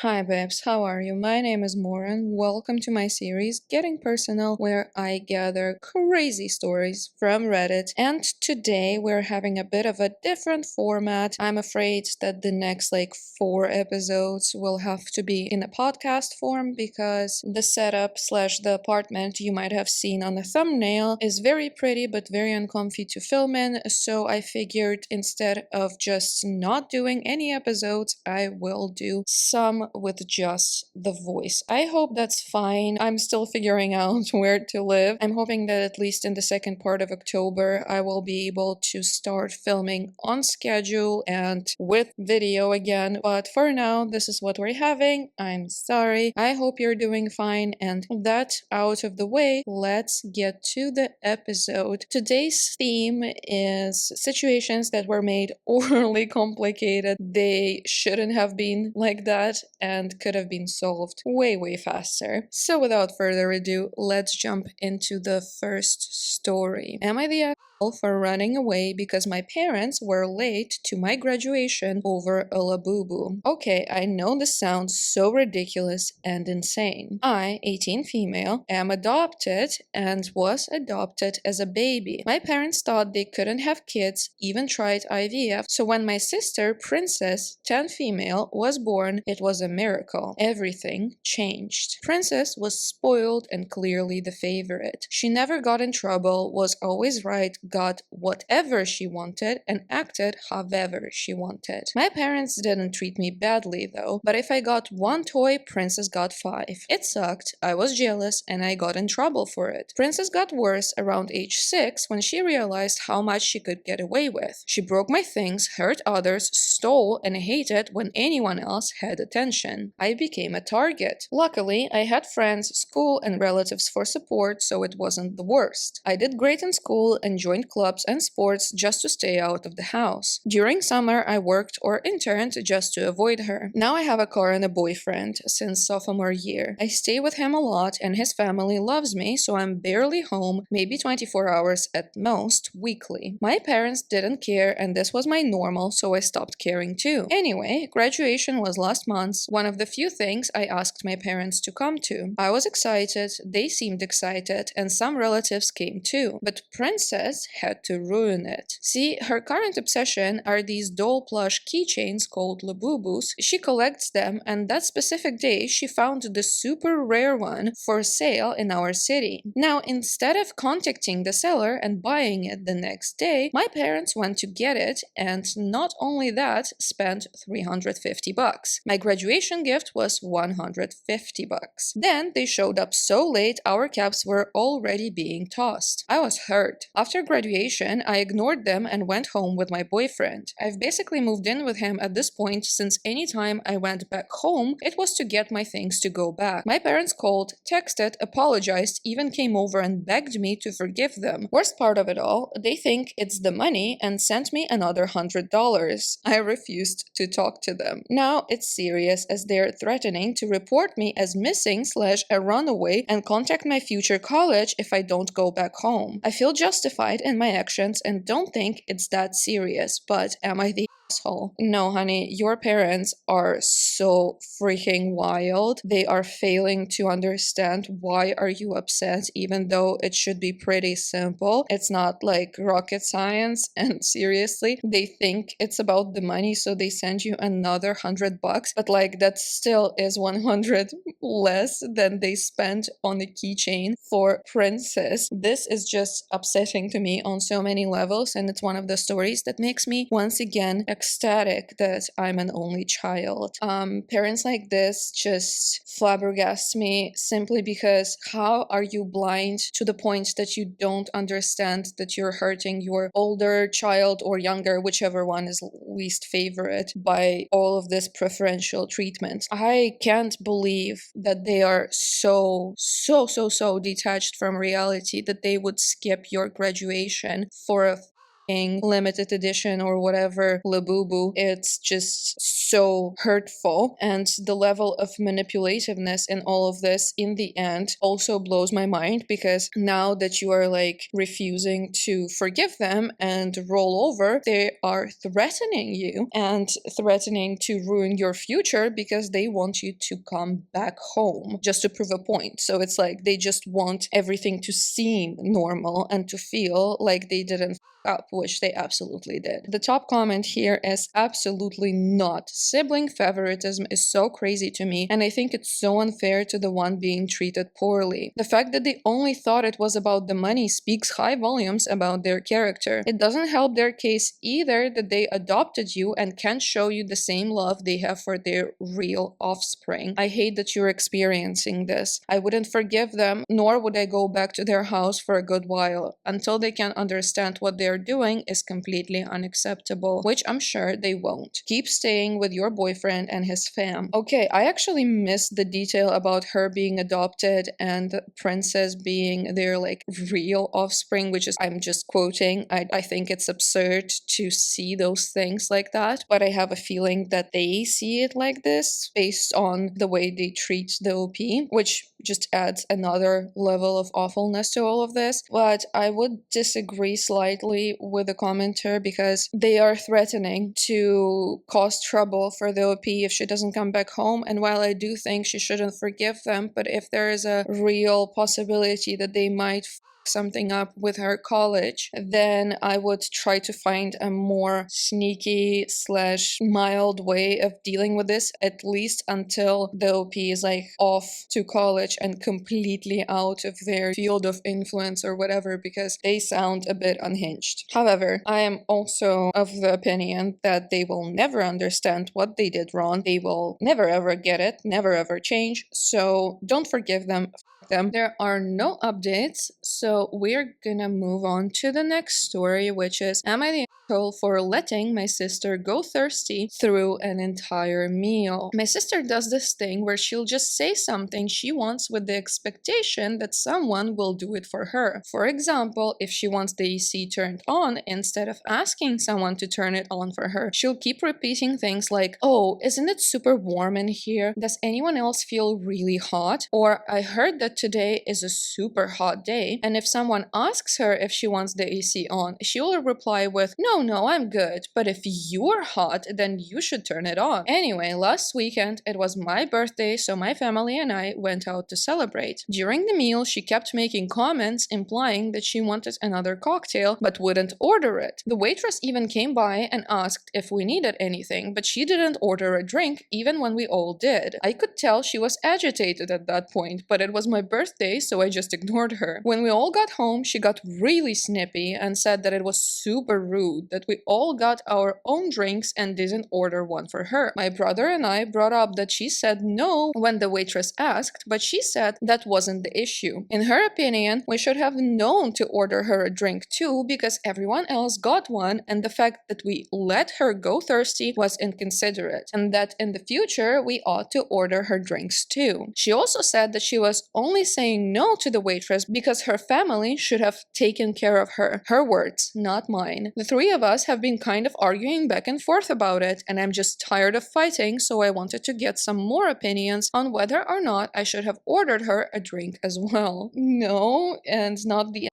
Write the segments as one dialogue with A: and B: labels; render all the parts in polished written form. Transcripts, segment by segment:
A: Hi babes, how are you? My name is Moran. Welcome to my series Getting Personal, where I gather crazy stories from Reddit. And today we're having a bit of a different format. I'm afraid that the next 4 episodes will have to be in a podcast form because the setup slash the apartment you might have seen on the thumbnail is very pretty but very uncomfy to film in. So I figured instead of just not doing any episodes, I will do some with just the voice. I hope that's fine. I'm still figuring out where to live. I'm hoping that at least in the second part of October, I will be able to start filming on schedule and with video again. But for now, this is what we're having. I'm sorry. I hope you're doing fine. And that out of the way, let's get to the episode. Today's theme is situations that were made overly complicated. They shouldn't have been like that and could have been solved way faster. So without further ado, let's jump into the first story. Am I the asshole for running away because my parents were late to my graduation over a Labubu? Okay, I know this sounds so ridiculous and insane. I, 18 female, am adopted and was adopted as a baby. My parents thought they couldn't have kids, even tried IVF, so when my sister, Princess, 10 female, was born, it was a miracle. Everything changed. Princess was spoiled and clearly the favorite. She never got in trouble, was always right, got whatever she wanted, and acted however she wanted. My parents didn't treat me badly though, but if I got one toy, Princess got 5. It sucked, I was jealous, and I got in trouble for it. Princess got worse around age 6 when she realized how much she could get away with. She broke my things, hurt others, stole, and hated when anyone else had attention. I became a target. Luckily, I had friends, school, and relatives for support, so it wasn't the worst. I did great in school and joined clubs and sports just to stay out of the house. During summer, I worked or interned just to avoid her. Now I have a car and a boyfriend since sophomore year. I stay with him a lot and his family loves me, so I'm barely home, maybe 24 hours at most, weekly. My parents didn't care and this was my normal, so I stopped caring too. Anyway, graduation was last month, one of the few things I asked my parents to come to. I was excited, they seemed excited, and some relatives came too. But Princess had to ruin it. See, her current obsession are these doll plush keychains called Labubus. She collects them, and that specific day she found the super rare one for sale in our city. Now, instead of contacting the seller and buying it the next day, my parents went to get it, and not only that, spent 350 bucks. My graduation gift was 150 bucks. Then they showed up so late our caps were already being tossed. I was hurt. After graduation, I ignored them and went home with my boyfriend. I've basically moved in with him at this point since anytime I went back home, it was to get my things to go back. My parents called, texted, apologized, even came over and begged me to forgive them. Worst part of it all, they think it's the money and sent me another $100. I refused to talk to them. Now it's serious as they're threatening to report me as missing slash a runaway and contact my future college if I don't go back home. I feel justified in my actions and don't think it's that serious, but am I the asshole? No, honey, your parents are so freaking wild. They are failing to understand why are you upset, even though it should be pretty simple. It's not like rocket science, and seriously, they think it's about the money, so they send you another $100, but that still is 100 less than they spent on the keychain for Princess. This is just upsetting to me on so many levels, and it's one of the stories that makes me once again ecstatic that I'm an only child. Parents like this just flabbergast me simply because how are you blind to the point that you don't understand that you're hurting your older child or younger, whichever one is least favorite, by all of this preferential treatment? I can't believe that they are so detached from reality that they would skip your graduation for a limited edition or whatever Labubu. It's just so hurtful. And the level of manipulativeness in all of this in the end also blows my mind, because now that you are like refusing to forgive them and roll over, they are threatening you and threatening to ruin your future because they want you to come back home just to prove a point. So it's like they just want everything to seem normal and to feel like they didn't up, which they absolutely did. The top comment here is absolutely not. Sibling favoritism is so crazy to me, and I think it's so unfair to the one being treated poorly. The fact that they only thought it was about the money speaks high volumes about their character. It doesn't help their case either that they adopted you and can't show you the same love they have for their real offspring. I hate that you're experiencing this. I wouldn't forgive them, nor would I go back to their house for a good while. Until they can understand what they're doing is completely unacceptable, which I'm sure they won't. Keep staying with your boyfriend and his fam. Okay, I actually missed the detail about her being adopted and Princess being their like real offspring, which is, I'm just quoting. I think it's absurd to see those things like that, but I have a feeling that they see it like this based on the way they treat the OP, which just adds another level of awfulness to all of this. But I would disagree slightly with the commenter, because they are threatening to cause trouble for the OP if she doesn't come back home. And while I do think she shouldn't forgive them, but if there is a real possibility that they might something up with her college, then I would try to find a more sneaky slash mild way of dealing with this, at least until the OP is like off to college and completely out of their field of influence or whatever, because they sound a bit unhinged. However, I am also of the opinion that they will never understand what they did wrong. They will never ever get it, never ever change. So don't forgive them. There are no updates, so we're gonna move on to the next story, which is, am I the asshole for letting my sister go thirsty through an entire meal? My sister does this thing where she'll just say something she wants with the expectation that someone will do it for her. For example, if she wants the AC turned on, instead of asking someone to turn it on for her, she'll keep repeating things like, oh, isn't it super warm in here? Does anyone else feel really hot? Or, I heard that today is a super hot day. And if someone asks her if she wants the AC on, she will reply with, no, I'm good, but if you're hot, then you should turn it on. Anyway, last weekend it was my birthday, so my family and I went out to celebrate. During the meal, she kept making comments implying that she wanted another cocktail but wouldn't order it. The waitress even came by and asked if we needed anything, but she didn't order a drink even when we all did. I could tell she was agitated at that point, but it was my birthday, so I just ignored her. When we all got home, she got really snippy and said that it was super rude that we all got our own drinks and didn't order one for her. My brother and I brought up that she said no when the waitress asked, but she said that wasn't the issue. In her opinion, we should have known to order her a drink too, because everyone else got one, and the fact that we let her go thirsty was inconsiderate, and that in the future we ought to order her drinks too. She also said that she was only saying no to the waitress because her family should have taken care of her. Her words, not mine. The three of us have been kind of arguing back and forth about it, and I'm just tired of fighting, so I wanted to get some more opinions on whether or not I should have ordered her a drink as well. No, and not the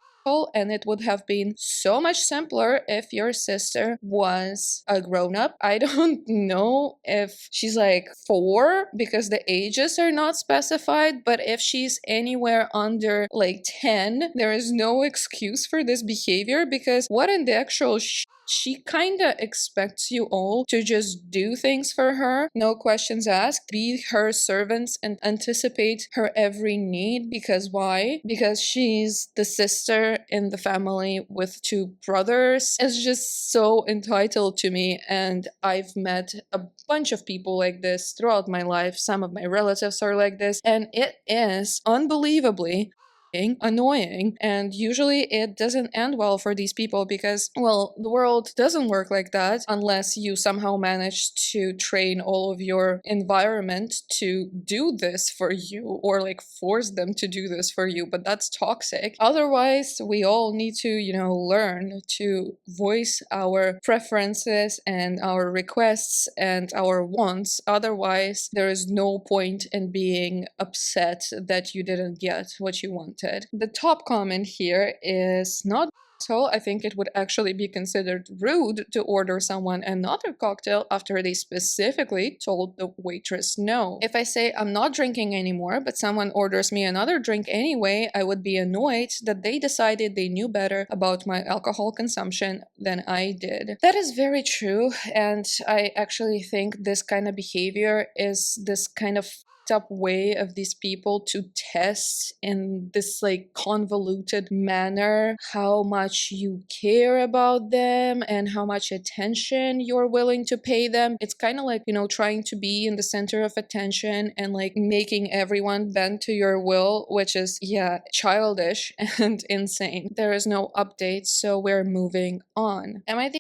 A: and it would have been so much simpler if your sister was a grown-up. I don't know if she's like 4, because the ages are not specified, but if she's anywhere under like 10, there is no excuse for this behavior, because what in the actual she kinda expects you all to just do things for her, no questions asked, be her servants and anticipate her every need. Because why? Because she's the sister in the family with 2 brothers. It's just so entitled to me, and I've met a bunch of people like this throughout my life. Some of my relatives are like this, and it is unbelievably annoying. And usually it doesn't end well for these people because, well, the world doesn't work like that unless you somehow manage to train all of your environment to do this for you or like force them to do this for you. But that's toxic. Otherwise, we all need to, learn to voice our preferences and our requests and our wants. Otherwise, there is no point in being upset that you didn't get what you wanted. The top comment here is not so I think it would actually be considered rude to order someone another cocktail after they specifically told the waitress no. If I say I'm not drinking anymore, but someone orders me another drink anyway, I would be annoyed that they decided they knew better about my alcohol consumption than I did. That is very true, and I actually think this kind of behavior is this kind of up way of these people to test in this like convoluted manner how much you care about them and how much attention you're willing to pay them. It's kind of like, trying to be in the center of attention and like making everyone bend to your will, which is, yeah, childish and insane. There is no update, so we're moving on. Am I the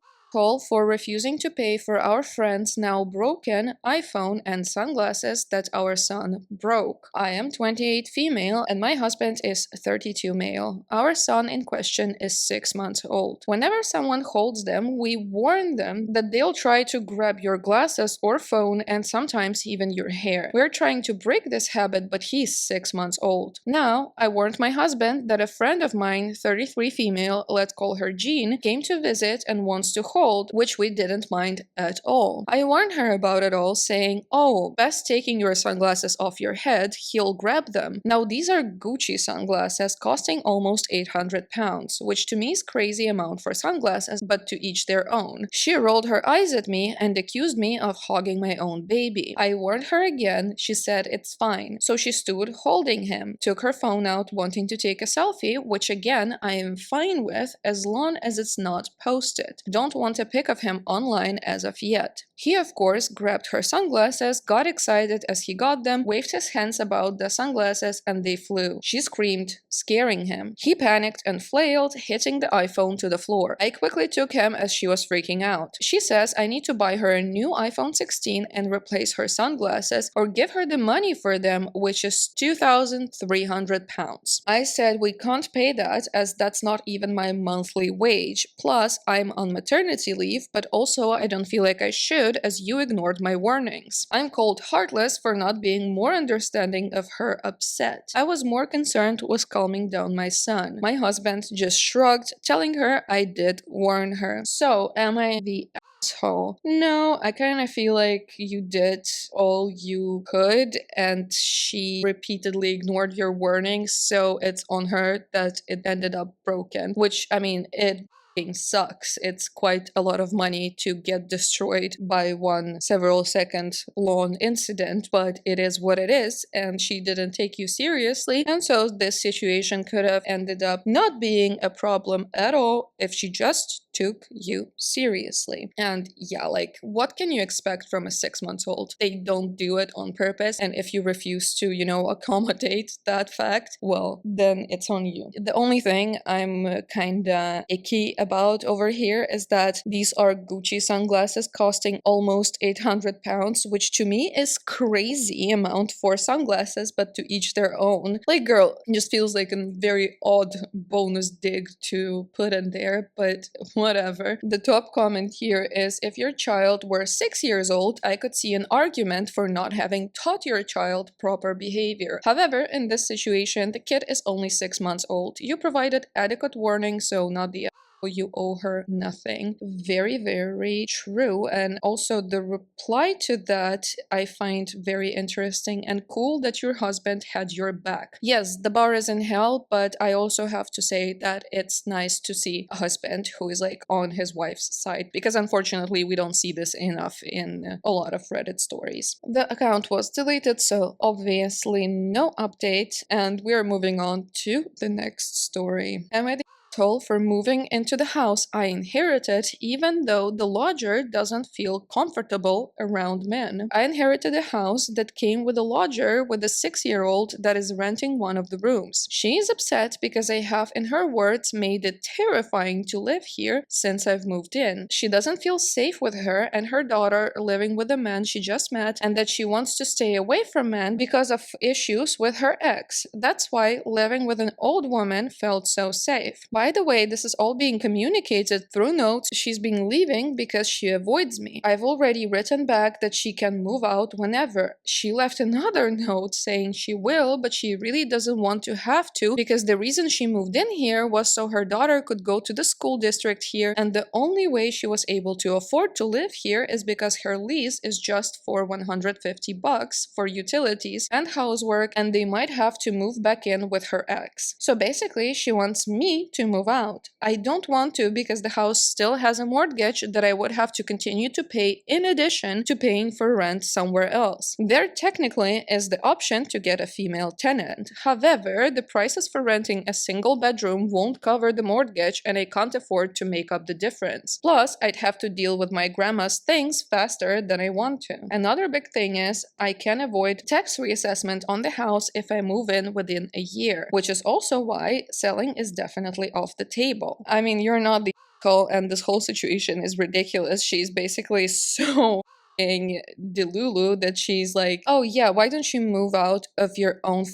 A: for refusing to pay for our friend's now broken iPhone and sunglasses that our son broke? I am 28 female and my husband is 32 male. Our son in question is 6 months old. Whenever someone holds them, we warn them that they'll try to grab your glasses or phone and sometimes even your hair. We're trying to break this habit, but he's 6 months old. Now, I warned my husband that a friend of mine, 33 female, let's call her Jean, came to visit and wants to hold, which we didn't mind at all. I warned her about it all, saying, "Oh, best taking your sunglasses off your head, he'll grab them." Now these are Gucci sunglasses costing almost 800 pounds, which to me is crazy amount for sunglasses, but to each their own. She rolled her eyes at me and accused me of hogging my own baby. I warned her again, she said it's fine. So she stood holding him, took her phone out wanting to take a selfie, which again I am fine with as long as it's not posted. Don't want a pic of him online as of yet. He of course grabbed her sunglasses, got excited as he got them, waved his hands about the sunglasses and they flew. She screamed, scaring him. He panicked and flailed, hitting the iPhone to the floor. I quickly took him as she was freaking out. She says I need to buy her a new iPhone 16 and replace her sunglasses or give her the money for them, which is 2,300 pounds. I said we can't pay that as that's not even my monthly wage. Plus, I'm on maternity leave, but also I don't feel like I should as you ignored my warnings. I'm cold heartless for not being more understanding of her upset. I was more concerned with calming down my son. My husband just shrugged, telling her I did warn her. So, am I the asshole? No, I kind of feel like you did all you could and she repeatedly ignored your warnings, so it's on her that it ended up broken, which, I mean, it sucks. It's quite a lot of money to get destroyed by one several second long incident, but it is what it is, and she didn't take you seriously, and so this situation could have ended up not being a problem at all if she just took you seriously. And yeah, like, what can you expect from a 6-month-old? They don't do it on purpose, and if you refuse to, accommodate that fact, well, then it's on you. The only thing I'm kinda icky about over here is that these are Gucci sunglasses costing almost 800 pounds, which to me is crazy amount for sunglasses, but to each their own. Like, girl, it just feels like a very odd bonus dig to put in there, but whatever. The top comment here is, if your child were 6 years old, I could see an argument for not having taught your child proper behavior. However, in this situation, the kid is only 6 months old. You provided adequate warning, so not the you owe her nothing. Very, very true. And also the reply to that I find very interesting and cool that your husband had your back. Yes, the bar is in hell, but I also have to say that it's nice to see a husband who is like on his wife's side, because unfortunately we don't see this enough in a lot of Reddit stories. The account was deleted, so obviously no update, and we're moving on to the next story. Am I toll for moving into the house I inherited, even though the lodger doesn't feel comfortable around men. I inherited a house that came with a lodger with a 6-year-old that is renting one of the rooms. She is upset because I have, in her words, made it terrifying to live here since I've moved in. She doesn't feel safe with her and her daughter living with a man she just met, and that she wants to stay away from men because of issues with her ex. That's why living with an old woman felt so safe. By the way, this is all being communicated through notes. She's been leaving because she avoids me. I've already written back that she can move out whenever. She left another note saying she will, but she really doesn't want to have to because the reason she moved in here was so her daughter could go to the school district here, and the only way she was able to afford to live here is because her lease is just for $150 for utilities and housework, and they might have to move back in with her ex. So basically, she wants me to move out. I don't want to because the house still has a mortgage that I would have to continue to pay in addition to paying for rent somewhere else. There technically is the option to get a female tenant. However, the prices for renting a single bedroom won't cover the mortgage and I can't afford to make up the difference. Plus, I'd have to deal with my grandma's things faster than I want to. Another big thing is I can avoid tax reassessment on the house if I move in within a year, which is also why selling is definitely off the table. I mean, you're not the and this whole situation is ridiculous. She's basically so delulu that she's like, oh yeah, why don't you move out of your own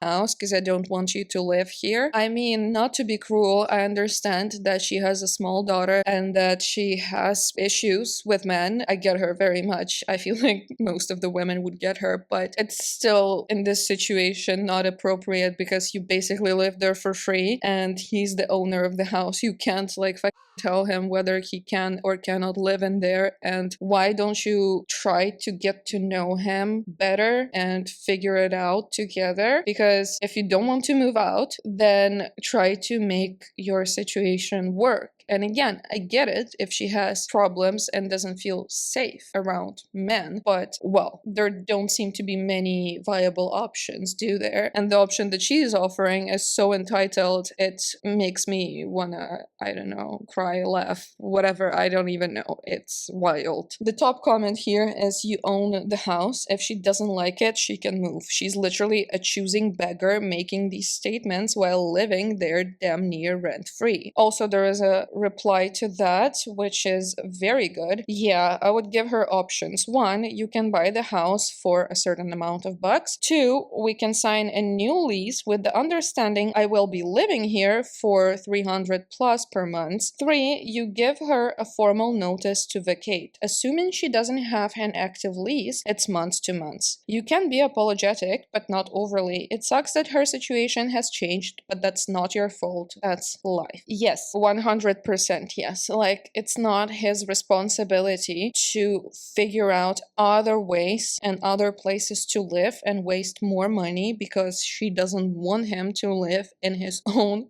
A: house because I don't want you to live here. I mean, not to be cruel, I understand that she has a small daughter and that she has issues with men. I get her very much. I feel like most of the women would get her, but it's still in this situation not appropriate because you basically live there for free and he's the owner of the house. You can't like tell him whether he can or cannot live in there, and why don't you try to get to know him better and figure it out together? Because if you don't want to move out, then try to make your situation work. And again, I get it if she has problems and doesn't feel safe around men, but well, there don't seem to be many viable options, do there? And the option that she is offering is so entitled, it makes me wanna, I don't know, cry, laugh, whatever, I don't even know. It's wild. The top comment here is you own the house. If she doesn't like it, she can move. She's literally a choosing beggar making these statements while living there damn near rent-free. Also, there is a reply to that, which is very good. Yeah, I would give her options. 1, you can buy the house for a certain amount of bucks. 2, we can sign a new lease with the understanding I will be living here for 300 plus per month. 3, you give her a formal notice to vacate. Assuming she doesn't have an active lease, it's months to months. You can be apologetic, but not overly. It sucks that her situation has changed, but that's not your fault. That's life. Yes, 100%. Yes, like it's not his responsibility to figure out other ways and other places to live and waste more money because she doesn't want him to live in his own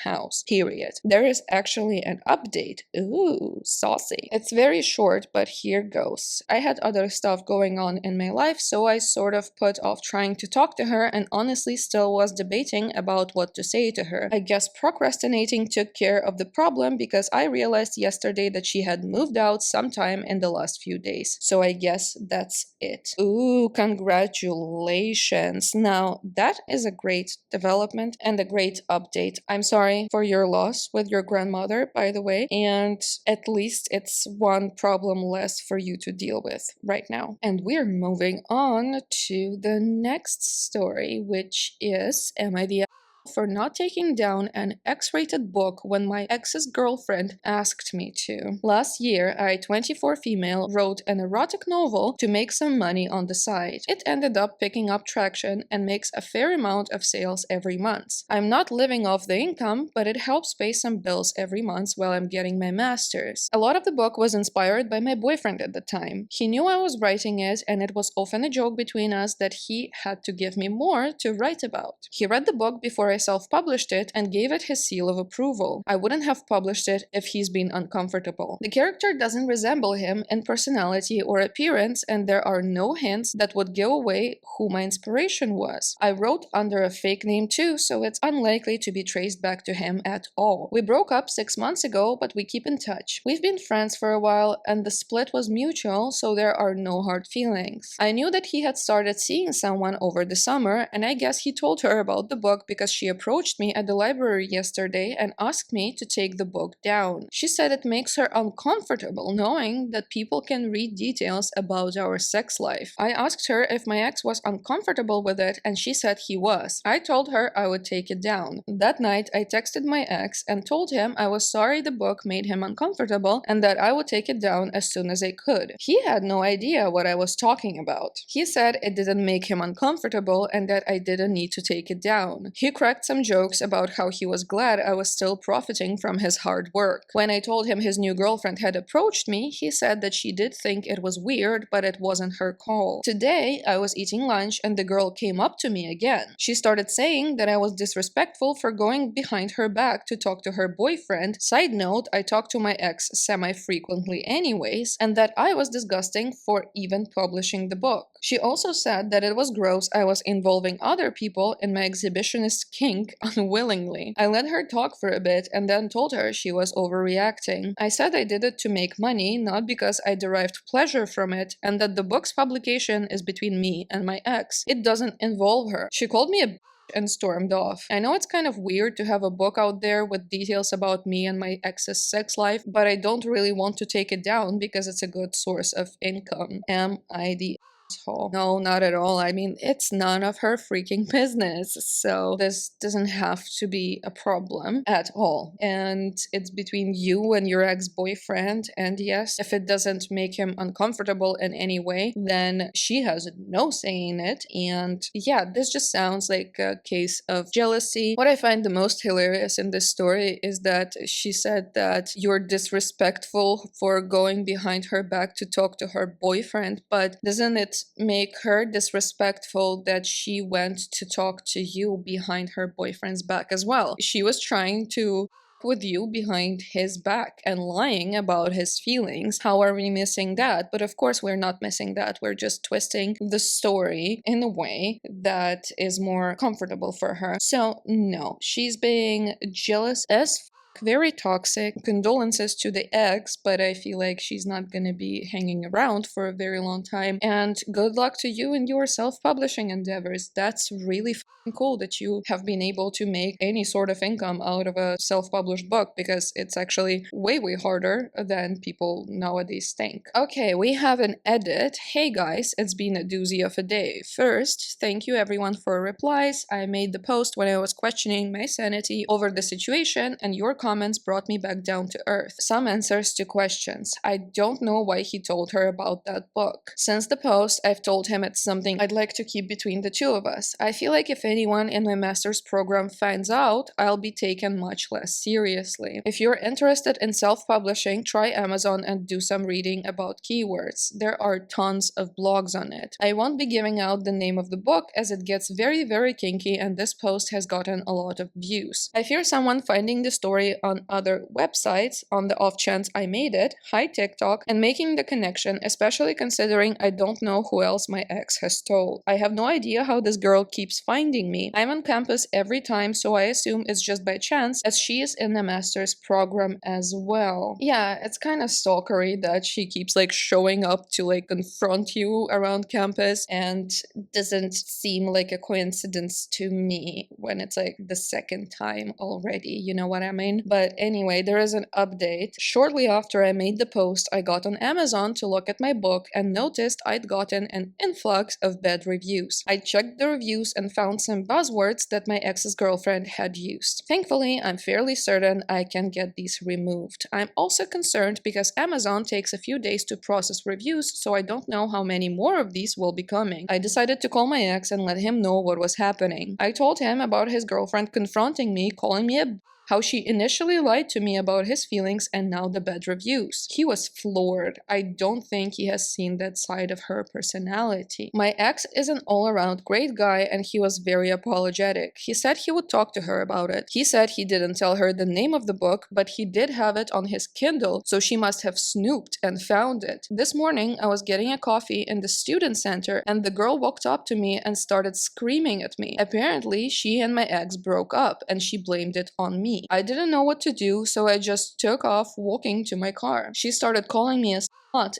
A: house, period. There is actually an update. Ooh, saucy. It's very short, but here goes. I had other stuff going on in my life, so I sort of put off trying to talk to her and honestly still was debating about what to say to her. I guess procrastinating took care of the problem because I realized yesterday that she had moved out sometime in the last few days. So I guess that's it. Ooh, congratulations. Now, that is a great development and a great update. I'm sorry for your loss with your grandmother, by the way, and at least it's one problem less for you to deal with right now. And we're moving on to the next story, which is Am I the for not taking down an X-rated book when my ex's girlfriend asked me to. Last year, I, 24 female, wrote an erotic novel to make some money on the side. It ended up picking up traction and makes a fair amount of sales every month. I'm not living off the income, but it helps pay some bills every month while I'm getting my master's. A lot of the book was inspired by my boyfriend at the time. He knew I was writing it, and it was often a joke between us that he had to give me more to write about. He read the book before I self-published it and gave it his seal of approval. I wouldn't have published it if he's been uncomfortable. The character doesn't resemble him in personality or appearance, and there are no hints that would give away who my inspiration was. I wrote under a fake name too, so it's unlikely to be traced back to him at all. We broke up 6 months ago, but we keep in touch. We've been friends for a while, and the split was mutual, so there are no hard feelings. I knew that he had started seeing someone over the summer, and I guess he told her about the book because she approached me at the library yesterday and asked me to take the book down. She said it makes her uncomfortable knowing that people can read details about our sex life. I asked her if my ex was uncomfortable with it, and she said he was. I told her I would take it down. That night, I texted my ex and told him I was sorry the book made him uncomfortable and that I would take it down as soon as I could. He had no idea what I was talking about. He said it didn't make him uncomfortable and that I didn't need to take it down. He cracked some jokes about how he was glad I was still profiting from his hard work. When I told him his new girlfriend had approached me, he said that she did think it was weird, but it wasn't her call. Today, I was eating lunch and the girl came up to me again. She started saying that I was disrespectful for going behind her back to talk to her boyfriend. Side note, I talk to my ex semi-frequently anyways, and that I was disgusting for even publishing the book. She also said that it was gross I was involving other people in my exhibitionist kink unwillingly. I let her talk for a bit and then told her she was overreacting. I said I did it to make money, not because I derived pleasure from it, and that the book's publication is between me and my ex. It doesn't involve her. She called me a and stormed off. I know it's kind of weird to have a book out there with details about me and my ex's sex life, but I don't really want to take it down because it's a good source of income. Am I the asshole? No, not at all. I mean, it's none of her freaking business, so this doesn't have to be a problem at all. And it's between you and your ex-boyfriend, and yes, if it doesn't make him uncomfortable in any way, then she has no say in it. And yeah, this just sounds like a case of jealousy. What I find the most hilarious in this story is that she said that you're disrespectful for going behind her back to talk to her boyfriend, but doesn't it make her disrespectful that she went to talk to you behind her boyfriend's back as well? She was trying to with you behind his back and lying about his feelings. How are we missing that? But of course we're not missing that. We're just twisting the story in a way that is more comfortable for her. So no, she's being jealous as very toxic. Condolences to the ex, but I feel like she's not gonna be hanging around for a very long time. And good luck to you in your self-publishing endeavors. That's really cool that you have been able to make any sort of income out of a self-published book, because it's actually way harder than people nowadays think. Okay, we have an edit. Hey guys, it's been a doozy of a day. First, thank you everyone for replies. I made the post when I was questioning my sanity over the situation, and your comments brought me back down to earth. Some answers to questions. I don't know why he told her about that book. Since the post, I've told him it's something I'd like to keep between the two of us. I feel like if anyone in my master's program finds out, I'll be taken much less seriously. If you're interested in self-publishing, try Amazon and do some reading about keywords. There are tons of blogs on it. I won't be giving out the name of the book as it gets very kinky, and this post has gotten a lot of views. I fear someone finding the story on other websites on the off chance I made it, hi TikTok, and making the connection, especially considering I don't know who else my ex has told. I have no idea how this girl keeps finding me. I'm on campus every time, so I assume it's just by chance, as she is in the master's program as well. Yeah, it's kind of stalkery that she keeps like showing up to like confront you around campus, and doesn't seem like a coincidence to me when it's like the second time already, you know what I mean? But anyway, there is an update. Shortly after I made the post, I got on Amazon to look at my book and noticed I'd gotten an influx of bad reviews. I checked the reviews and found some buzzwords that my ex's girlfriend had used. Thankfully, I'm fairly certain I can get these removed. I'm also concerned because Amazon takes a few days to process reviews, so I don't know how many more of these will be coming. I decided to call my ex and let him know what was happening. I told him about his girlfriend confronting me, calling me a how she initially lied to me about his feelings and now the bad reviews. He was floored. I don't think he has seen that side of her personality. My ex is an all-around great guy and he was very apologetic. He said he would talk to her about it. He said he didn't tell her the name of the book, but he did have it on his Kindle, so she must have snooped and found it. This morning, I was getting a coffee in the student center and the girl walked up to me and started screaming at me. Apparently, she and my ex broke up and she blamed it on me. I didn't know what to do, so I just took off walking to my car. She started calling me a slut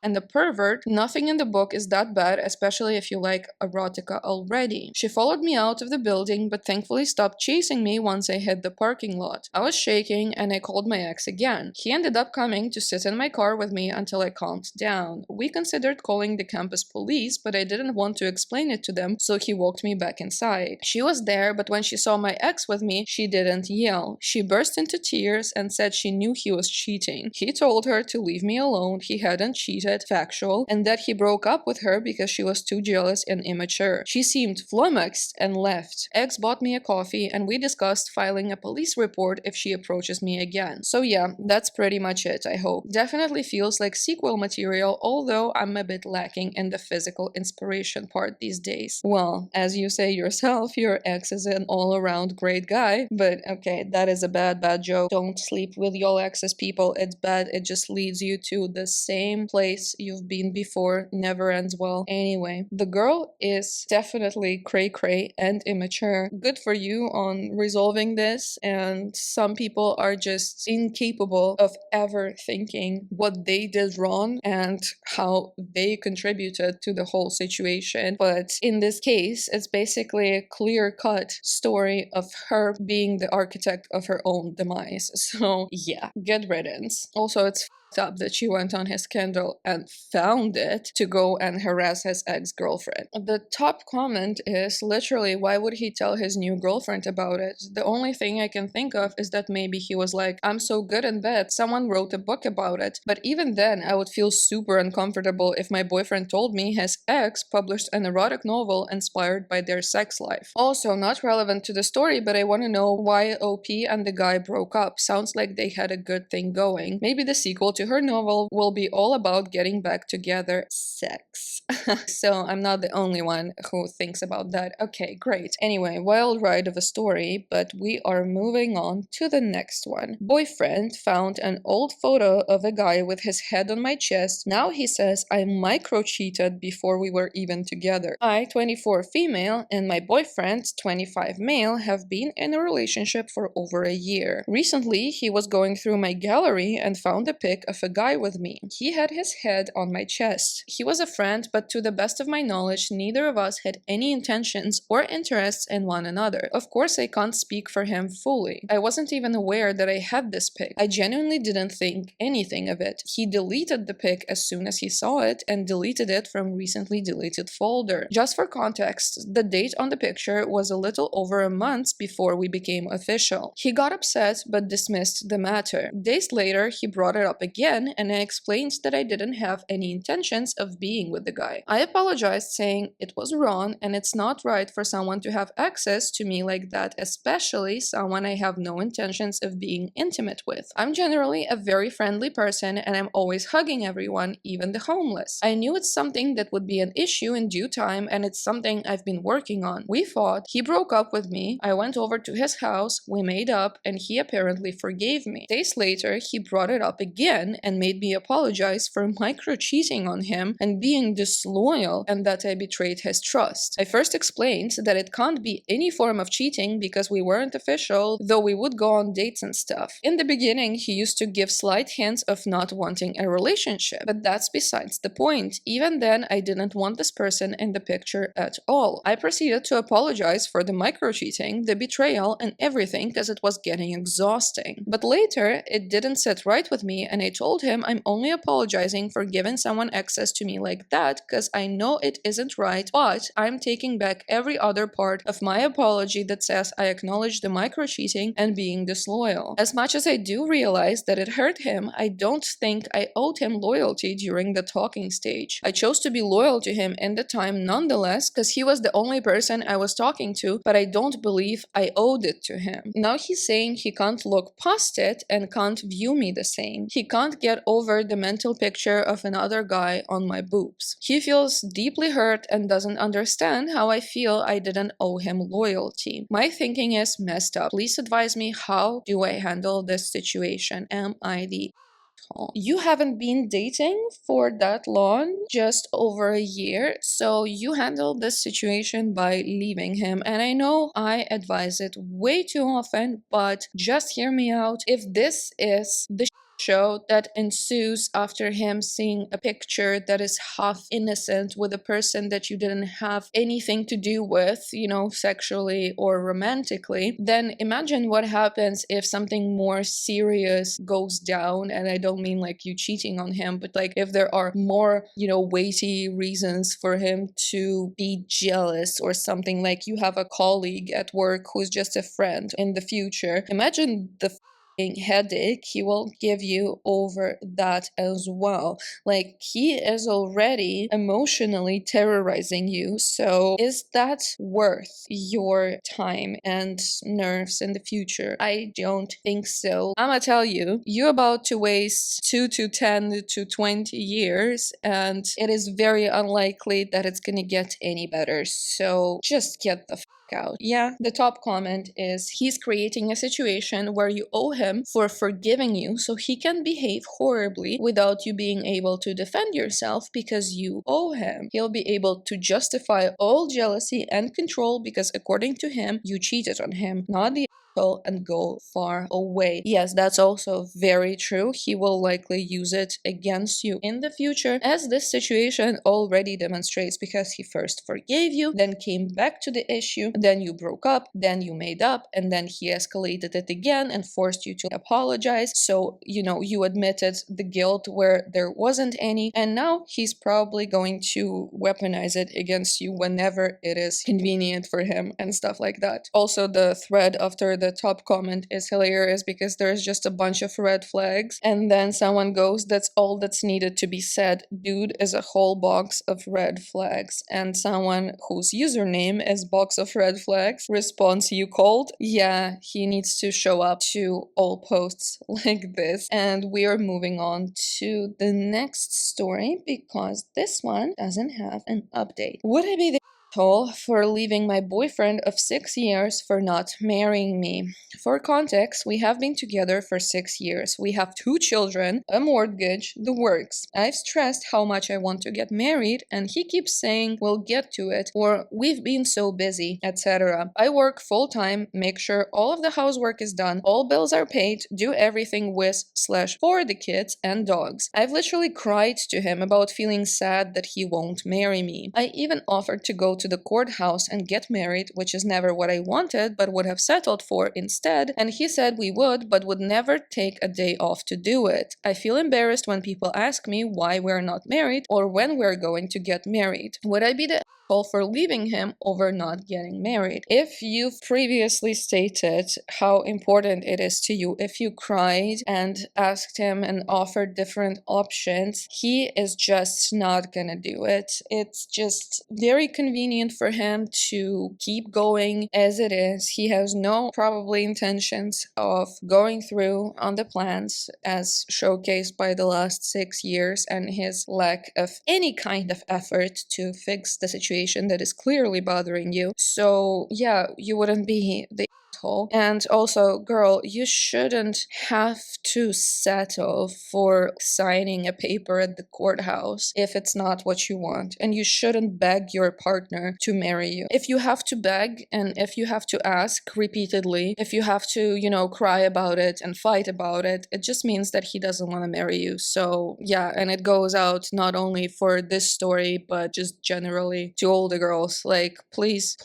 A: and the pervert. Nothing in the book is that bad, especially if you like erotica already. She followed me out of the building, but thankfully stopped chasing me once I hit the parking lot. I was shaking and I called my ex again. He ended up coming to sit in my car with me until I calmed down. We considered calling the campus police, but I didn't want to explain it to them, so he walked me back inside. She was there, but when she saw my ex with me, she didn't yell. She burst into tears and said she knew he was cheating. He told her to leave me alone, he hadn't cheated, factual, and that he broke up with her because she was too jealous and immature. She seemed flummoxed and left. Ex bought me a coffee and we discussed filing a police report if she approaches me again. So yeah, that's pretty much it, I hope. Definitely feels like sequel material, although I'm a bit lacking in the physical inspiration part these days. Well, as you say yourself, your ex is an all-around great guy, but okay, that is a bad joke. Don't sleep with your exes, people. It's bad. It just leads you to the same place you've been before. Never ends well. Anyway, the girl is definitely cray-cray and immature. Good for you on resolving this, and some people are just incapable of ever thinking what they did wrong and how they contributed to the whole situation. But in this case, it's basically a clear-cut story of her being the architect of her own demise. So yeah, good riddance. Also, it's up that she went on his Kindle and found it to go and harass his ex-girlfriend. The top comment is literally, why would he tell his new girlfriend about it? The only thing I can think of is that maybe he was like, I'm so good in bed, someone wrote a book about it. But even then, I would feel super uncomfortable if my boyfriend told me his ex published an erotic novel inspired by their sex life. Also, not relevant to the story, but I want to know why OP and the guy broke up. Sounds like they had a good thing going. Maybe the sequel to her novel will be all about getting back together. Sex. So I'm not the only one who thinks about that. Okay, great. Anyway, wild ride of a story, but we are moving on to the next one. Boyfriend found an old photo of a guy with his head on my chest. Now he says I micro-cheated before we were even together. I, 24 female, and my boyfriend, 25 male, have been in a relationship for over a year. Recently, he was going through my gallery and found a pic of a guy with me. He had his head on my chest. He was a friend, but to the best of my knowledge, neither of us had any intentions or interests in one another. Of course, I can't speak for him fully. I wasn't even aware that I had this pic. I genuinely didn't think anything of it. He deleted the pic as soon as he saw it and deleted it from recently deleted folder. Just for context, the date on the picture was a little over a month before we became official. He got upset but dismissed the matter. Days later, he brought it up again and I explained that I didn't have any intentions of being with the guy. I apologized, saying it was wrong and it's not right for someone to have access to me like that, especially someone I have no intentions of being intimate with. I'm generally a very friendly person and I'm always hugging everyone, even the homeless. I knew it's something that would be an issue in due time and it's something I've been working on. We fought, he broke up with me, I went over to his house, we made up, and he apparently forgave me. Days later, he brought it up again and made me apologize for micro-cheating on him and being disloyal and that I betrayed his trust. I first explained that it can't be any form of cheating because we weren't official, though we would go on dates and stuff. In the beginning, he used to give slight hints of not wanting a relationship, but that's besides the point. Even then, I didn't want this person in the picture at all. I proceeded to apologize for the micro-cheating, the betrayal, and everything because it was getting exhausting. But later, it didn't sit right with me and I told told him I'm only apologizing for giving someone access to me like that because I know it isn't right, but I'm taking back every other part of my apology that says I acknowledge the micro cheating and being disloyal. As much as I do realize that it hurt him, I don't think I owed him loyalty during the talking stage. I chose to be loyal to him in the time nonetheless because he was the only person I was talking to, but I don't believe I owed it to him. Now he's saying he can't look past it and can't view me the same. He can't get over the mental picture of another guy on my boobs. He feels deeply hurt and doesn't understand how I feel I didn't owe him loyalty. My thinking is messed up. Please advise me, how do I handle this situation? Am I the asshole? You haven't been dating for that long, just over a year, so you handle this situation by leaving him. And I know I advise it way too often, but just hear me out. If this is the show that ensues after him seeing a picture that is half innocent with a person that you didn't have anything to do with, sexually or romantically, then imagine what happens if something more serious goes down. And I don't mean like you cheating on him, but like if there are more, weighty reasons for him to be jealous or something, like you have a colleague at work who's just a friend in the future. Imagine the headache he will give you over that as well. Like, he is already emotionally terrorizing you, so is that worth your time and nerves in the future? I don't think so. I'ma tell you, you're about to waste 2 to 10 to 20 years, and it is very unlikely that it's gonna get any better, so just get the out. Yeah, the top comment is he's creating a situation where you owe him for forgiving you so he can behave horribly without you being able to defend yourself because you owe him. He'll be able to justify all jealousy and control because according to him, you cheated on him, not the and go far away. Yes, that's also very true. He will likely use it against you in the future, as this situation already demonstrates, because he first forgave you, then came back to the issue, then you broke up, then you made up, and then he escalated it again and forced you to apologize. So, you admitted the guilt where there wasn't any, and now he's probably going to weaponize it against you whenever it is convenient for him and stuff like that. Also, the thread after the top comment is hilarious because there's just a bunch of red flags, and then someone goes, "That's all that's needed to be said. Dude is a whole box of red flags." And someone whose username is box of red flags responds, "You cold?" Yeah, he needs to show up to all posts like this. And we are moving on to the next story because this one doesn't have an update. Would I be the for leaving my boyfriend of 6 years for not marrying me? For context, we have been together for 6 years. We have 2 children, a mortgage, the works. I've stressed how much I want to get married, and he keeps saying we'll get to it, or we've been so busy, etc. I work full-time, make sure all of the housework is done, all bills are paid, do everything with/for the kids and dogs. I've literally cried to him about feeling sad that he won't marry me. I even offered to go to the courthouse and get married, which is never what I wanted but would have settled for instead, and he said we would but would never take a day off to do it. I feel embarrassed when people ask me why we're not married or when we're going to get married. Would I be the for leaving him over not getting married? If you've previously stated how important it is to you, if you cried and asked him and offered different options, he is just not gonna do it. It's just very convenient for him to keep going as it is. He has no probably intentions of going through on the plans as showcased by the last 6 years and his lack of any kind of effort to fix the situation that is clearly bothering you. So yeah, you wouldn't be the asshole. And also, girl, you shouldn't have to settle for signing a paper at the courthouse if it's not what you want. And you shouldn't beg your partner to marry you. If you have to beg and if you have to ask repeatedly, if you have to, cry about it and fight about it, it just means that he doesn't want to marry you. So yeah, and it goes out not only for this story, but just generally to all the girls. Like, please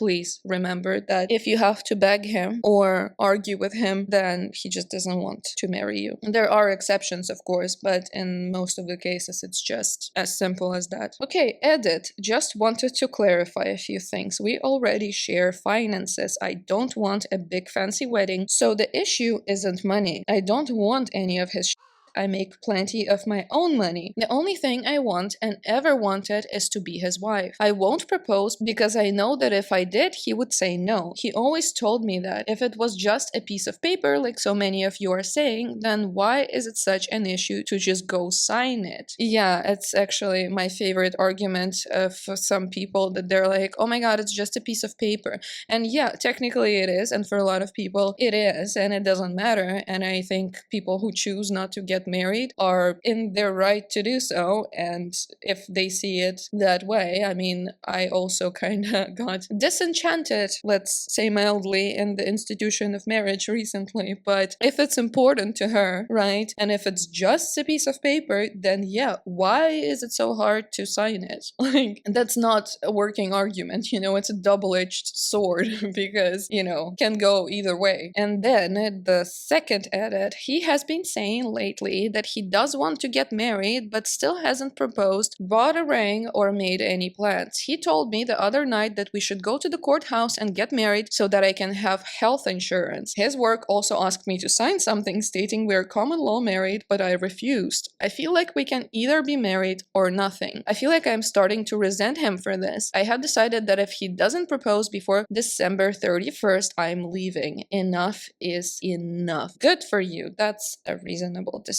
A: remember that if you have to beg him him or argue with him, then he just doesn't want to marry you. There are exceptions, of course, but in most of the cases, it's just as simple as that. Okay, edit. Just wanted to clarify a few things. We already share finances. I don't want a big fancy wedding, so the issue isn't money. I don't want any of his I make plenty of my own money. The only thing I want and ever wanted is to be his wife. I won't propose because I know that if I did, he would say no. He always told me that if it was just a piece of paper, like so many of you are saying, then why is it such an issue to just go sign it? Yeah, it's actually my favorite argument for some people, that they're like, oh my god, it's just a piece of paper. And yeah, technically it is, and for a lot of people it is, and it doesn't matter. And I think people who choose not to get married are in their right to do so, and if they see it that way, I mean, I also kind of got disenchanted, let's say mildly, in the institution of marriage recently. But if it's important to her, right, and if it's just a piece of paper, then yeah, why is it so hard to sign it? Like, that's not a working argument, you know, it's a double-edged sword because, you know, can go either way. And then the second edit, he has been saying lately that he does want to get married but still hasn't proposed, bought a ring, or made any plans. He told me the other night that we should go to the courthouse and get married so that I can have health insurance. His work also asked me to sign something stating we're common law married, but I refused. I feel like we can either be married or nothing. I feel like I'm starting to resent him for this. I have decided that if he doesn't propose before December 31st, I'm leaving. Enough is enough. Good for you. That's a reasonable decision,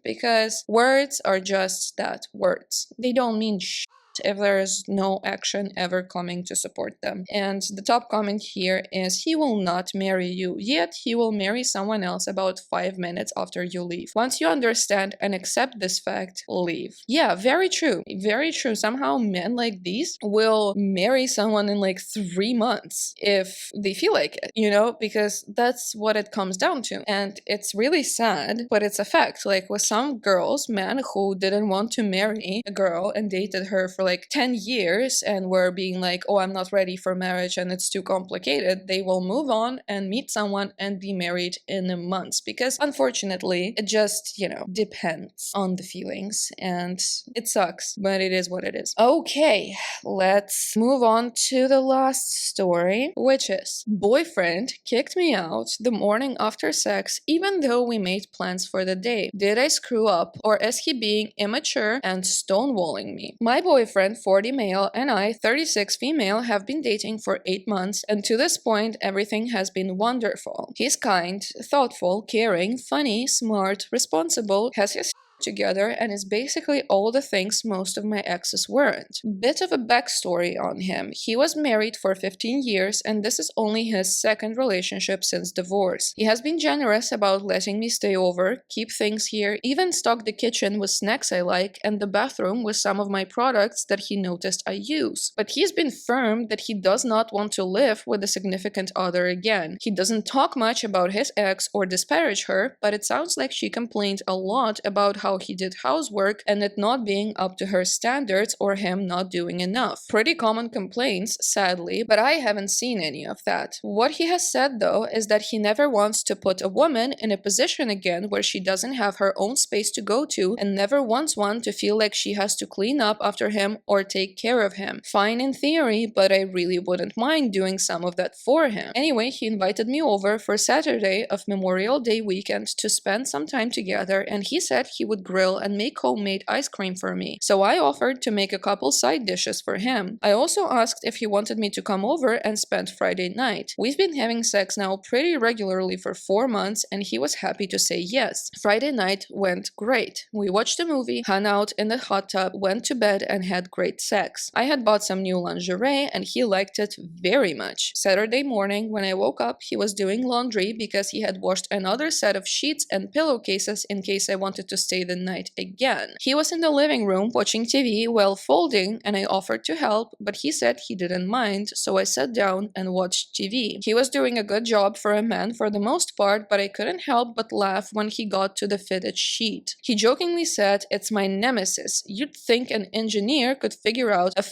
A: because words are just that, words. They don't mean shit if there is no action ever coming to support them. And the top comment here is, he will not marry you, yet he will marry someone else about 5 minutes after you leave. Once you understand and accept this fact, leave. Yeah, very true. Very true. Somehow men like these will marry someone in like 3 months if they feel like it, you know, because that's what it comes down to. And it's really sad, but it's a fact. Like with some girls, men who didn't want to marry a girl and dated her for like 10 years and were being like, oh, I'm not ready for marriage and it's too complicated, they will move on and meet someone and be married in a month, because unfortunately it just, you know, depends on the feelings, and it sucks, but it is what it is. Okay, let's move on to the last story, which is, boyfriend kicked me out the morning after sex even though we made plans for the day. Did I screw up, or is he being immature and stonewalling me? My boyfriend, 40 male, and I, 36 female, have been dating for 8 months, and to this point everything has been wonderful. He's kind, thoughtful, caring, funny, smart, responsible, has his together, and is basically all the things most of my exes weren't. Bit of a backstory on him. He was married for 15 years, and this is only his second relationship since divorce. He has been generous about letting me stay over, keep things here, even stock the kitchen with snacks I like, and the bathroom with some of my products that he noticed I use. But he's been firm that he does not want to live with a significant other again. He doesn't talk much about his ex or disparage her, but it sounds like she complained a lot about how he did housework and it not being up to her standards, or him not doing enough. Pretty common complaints, sadly, but I haven't seen any of that. What he has said though is that he never wants to put a woman in a position again where she doesn't have her own space to go to, and never wants one to feel like she has to clean up after him or take care of him. Fine in theory, but I really wouldn't mind doing some of that for him. Anyway, he invited me over for Saturday of Memorial Day weekend to spend some time together, and he said he would grill and make homemade ice cream for me, so I offered to make a couple side dishes for him. I also asked if he wanted me to come over and spend Friday night. We've been having sex now pretty regularly for 4 months, and he was happy to say yes. Friday night went great. We watched a movie, hung out in the hot tub, went to bed, and had great sex. I had bought some new lingerie, and he liked it very much. Saturday morning, when I woke up, he was doing laundry because he had washed another set of sheets and pillowcases in case I wanted to stay the night again. He was in the living room watching TV while folding, and I offered to help, but he said he didn't mind, so I sat down and watched TV. He was doing a good job for a man for the most part, but I couldn't help but laugh when he got to the fitted sheet. He jokingly said, "It's my nemesis. You'd think an engineer could figure out a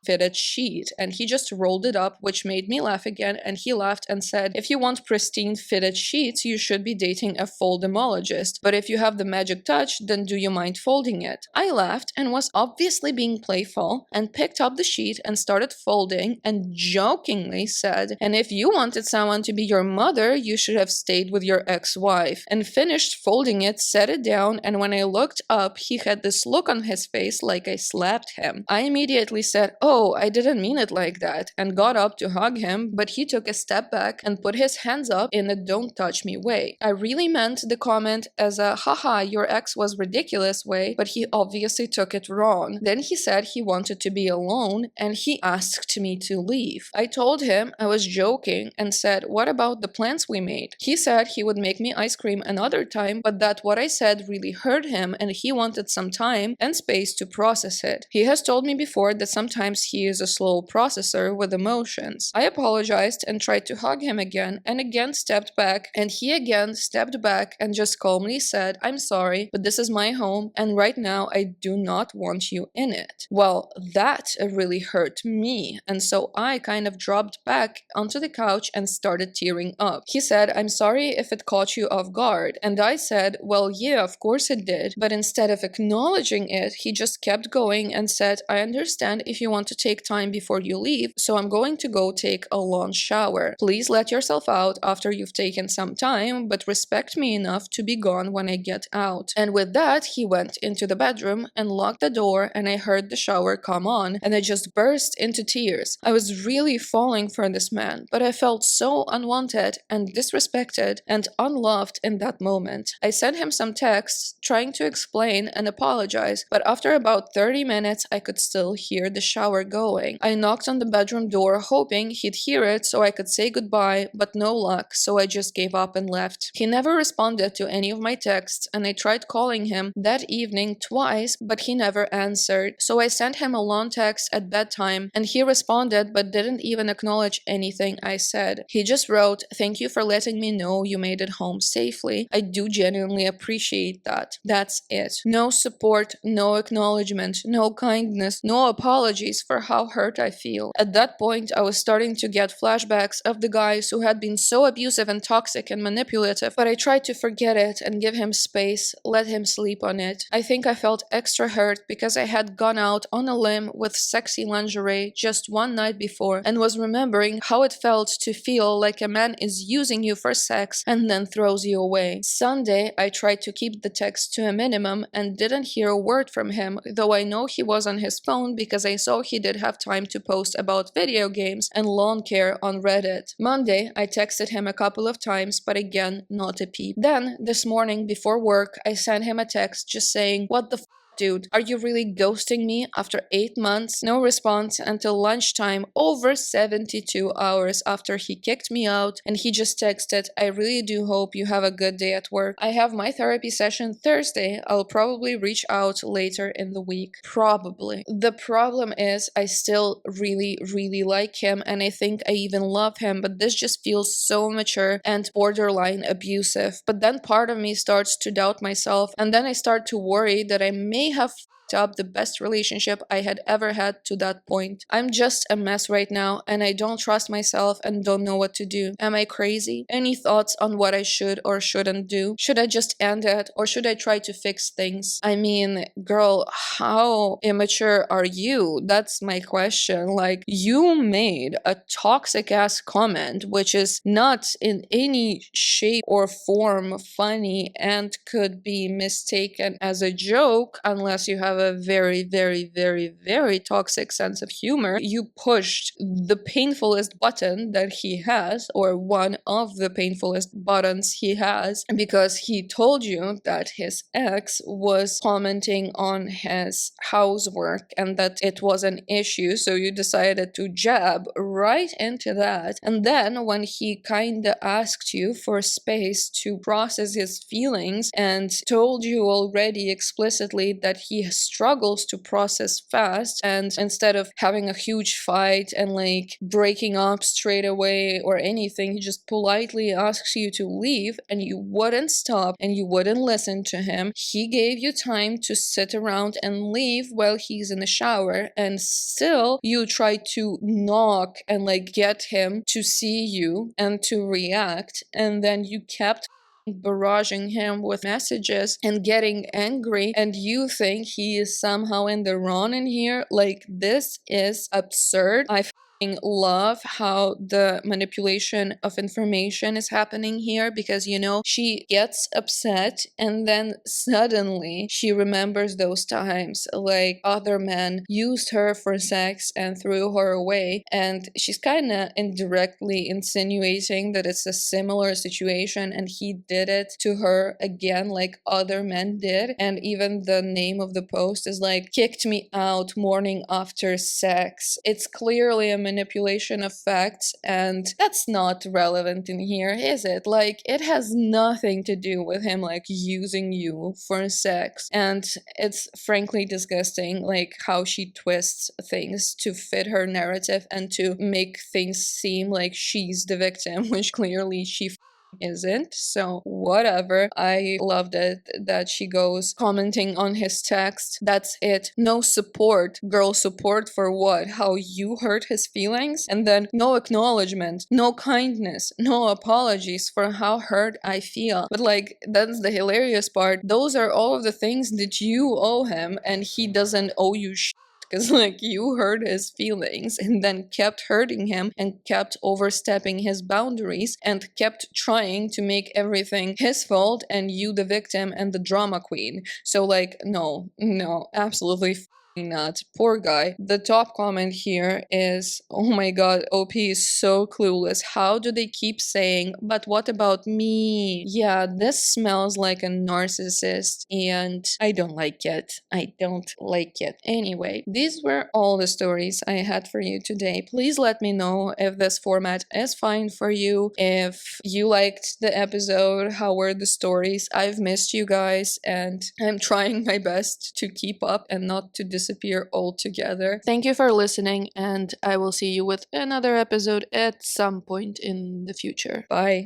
A: fitted sheet, and he just rolled it up, which made me laugh again, and he laughed and said, if you want pristine fitted sheets, you should be dating a foldemologist, but if you have the magic touch, then do you mind folding it? I laughed and was obviously being playful and picked up the sheet and started folding and jokingly said, and if you wanted someone to be your mother, you should have stayed with your ex-wife, and finished folding it, set it down, and when I looked up, he had this look on his face like I slapped him. I immediately said, oh, I didn't mean it like that, and got up to hug him, but he took a step back and put his hands up in a don't touch me way. I really meant the comment as a haha, your ex was ridiculous way, but he obviously took it wrong. Then he said he wanted to be alone and he asked me to leave. I told him I was joking and said, what about the plans we made? He said he would make me ice cream another time, but that what I said really hurt him and he wanted some time and space to process it. He has told me before that sometimes he is a slow processor with emotions. I apologized and tried to hug him again and again stepped back, and he again stepped back and just calmly said, I'm sorry, but this is my home and right now I do not want you in it. Well, that really hurt me, and so I kind of dropped back onto the couch and started tearing up. He said, I'm sorry if it caught you off guard, and I said, well, yeah, of course it did, but instead of acknowledging it, he just kept going and said, I understand if you want to take time before you leave, so I'm going to go take a long shower. Please let yourself out after you've taken some time, but respect me enough to be gone when I get out. And with that, he went into the bedroom and locked the door, and I heard the shower come on, and I just burst into tears. I was really falling for this man, but I felt so unwanted and disrespected and unloved in that moment. I sent him some texts trying to explain and apologize, but after about 30 minutes, I could still hear the shower going. I knocked on the bedroom door hoping he'd hear it so I could say goodbye, but no luck, so I just gave up and left. He never responded to any of my texts, and I tried calling him that evening twice, but he never answered, so I sent him a long text at bedtime, and he responded but didn't even acknowledge anything I said. He just wrote, thank you for letting me know you made it home safely. I do genuinely appreciate that. That's it. No support, no acknowledgement, no kindness, no apologies for how hurt I feel. At that point, I was starting to get flashbacks of the guys who had been so abusive and toxic and manipulative, but I tried to forget it and give him space, let him sleep on it. I think I felt extra hurt because I had gone out on a limb with sexy lingerie just one night before and was remembering how it felt to feel like a man is using you for sex and then throws you away. Sunday, I tried to keep the text to a minimum and didn't hear a word from him, though I know he was on his phone because I saw he did have time to post about video games and lawn care on Reddit. Monday, I texted him a couple of times, but again, not a peep. Then, this morning before work, I sent him a text just saying, what the dude, are you really ghosting me after 8 months? No response until lunchtime, over 72 hours after he kicked me out, and he just texted, I really do hope you have a good day at work. I have my therapy session Thursday. I'll probably reach out later in the week. Probably. The problem is I still really like him, and I think I even love him, but this just feels so immature and borderline abusive. But then part of me starts to doubt myself, and then I start to worry that I may have f***ed up the best relationship I had ever had to that point. I'm just a mess right now, and I don't trust myself and don't know what to do. Am I crazy? Any thoughts on what I should or shouldn't do? Should I just end it, or should I try to fix things? I mean, girl, how immature are you? That's my question. Like, you made a toxic ass comment, which is not in any shape or form funny and could be mistaken as a joke unless you have a very toxic sense of humor. You pushed the painfulest button that he has, or one of the painfulest buttons he has, because he told you that his ex was commenting on his housework and that it was an issue, so you decided to jab right into that. And then when he kinda asked you for space to process his feelings and told you already explicitly that he struggles to process fast, and instead of having a huge fight and like breaking up straight away or anything, he just politely asks you to leave, and you wouldn't stop and you wouldn't listen to him. He gave you time to sit around and leave while he's in the shower, and still you try to knock and like get him to see you and to react, and then you kept barraging him with messages and getting angry, and you think he is somehow in the wrong in here. Like, this is absurd. I love how the manipulation of information is happening here, because you know, she gets upset and then suddenly she remembers those times like other men used her for sex and threw her away, and she's kind of indirectly insinuating that it's a similar situation and he did it to her again like other men did. And even the name of the post is like, kicked me out morning after sex. It's clearly a manipulation of facts, and that's not relevant in here, is it? Like, it has nothing to do with him like using you for sex, and it's frankly disgusting like how she twists things to fit her narrative and to make things seem like she's the victim, which clearly she isn't. So whatever. I loved it that she goes commenting on his text. That's it. No support. Girl, support for what? How you hurt his feelings? And then no acknowledgement, no kindness, no apologies for how hurt I feel. But like, that's the hilarious part. Those are all of the things that you owe him, and he doesn't owe you shit. Because like, you hurt his feelings and then kept hurting him and kept overstepping his boundaries and kept trying to make everything his fault and you the victim and the drama queen. So like, no, absolutely not. Poor guy. The top comment here is, oh my god, OP is so clueless. How do they keep saying, but what about me? Yeah, this smells like a narcissist and I don't like it. I don't like it. Anyway, these were all the stories I had for you today. Please let me know if this format is fine for you, if you liked the episode, how were the stories. I've missed you guys and I'm trying my best to keep up and not to disappear altogether. Thank you for listening, and I will see you with another episode at some point in the future. Bye.